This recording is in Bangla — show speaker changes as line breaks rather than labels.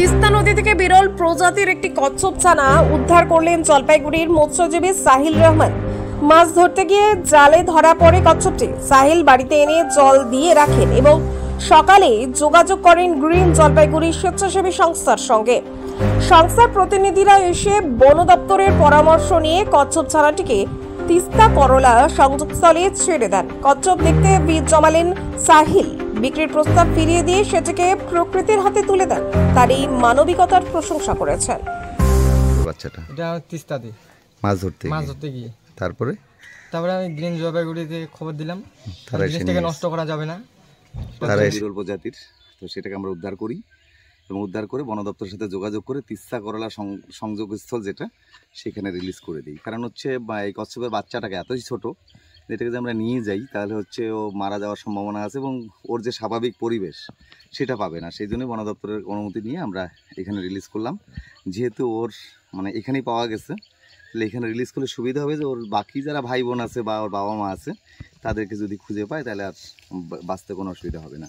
তিস্তা নদী থেকে বিরল প্রজাতির একটি কচ্ছপ ছানা উদ্ধার করলেন জলপাইগুড়ির মৎস্যজীবী সাহিল রহমান। মাছ ধরতে গিয়ে জালে ধরা পড়ে কচ্ছপটি। সাহিল বাড়িতে এনে জল দিয়ে রাখেন এবং সকালে যোগাযোগ করেন গ্রিন জলপাইগুড়ি স্বেচ্ছাসেবী সংস্থার সঙ্গে। সংস্থার প্রতিনিধিরা এসে বন দপ্তরের পরামর্শ নিয়ে কচ্ছপ ছানাটিকে তিস্তা করলা সংযোগস্থলে ছেড়ে দেন। কচ্ছপ দেখতে বীজ জমালেন সাহিল। বিক্রির প্রস্তাব ফিরিয়ে দিয়ে সেটিকে প্রকৃতির হাতে তুলে দেন। তার এই মানবিকতার প্রশংসা করেছেন।
বাচ্চাটা
এটা তিস্তাতে
মাছ ধরতে
গিয়ে
তারপরে
আমি গ্রিন জলপাইগুড়িতে খবর দিলাম,
তারা এসে
জিনিসটাকে নষ্ট করা যাবে না।
তারা এসে
বিরল প্রজাতির, তো সেটাকে আমরা উদ্ধার করি এবং উদ্ধার করে বন দপ্তরের সাথে যোগাযোগ করে তিস্তা করলা সংযোগস্থল যেটা সেখানে রিলিজ করে দিই। কারণ হচ্ছে এই কচ্ছপের বাচ্চাটাকে এতই ছোট, যেটাকে যদি আমরা নিয়ে যাই তাহলে হচ্ছে ও মারা যাওয়ার সম্ভাবনা আছে এবং ওর যে স্বাভাবিক পরিবেশ সেটা পাবে না। সেই জন্যই বন দপ্তরের অনুমতি নিয়ে আমরা এখানে রিলিজ করলাম। যেহেতু ওর এখানেই পাওয়া গেছে, তাহলে এখানে রিলিজ করলে সুবিধা হবে যে ওর বাকি যারা ভাই বোন আছে বা ওর বাবা মা আছে তাদেরকে যদি খুঁজে পায় তাহলে আর বাঁচতে কোনো অসুবিধা হবে না।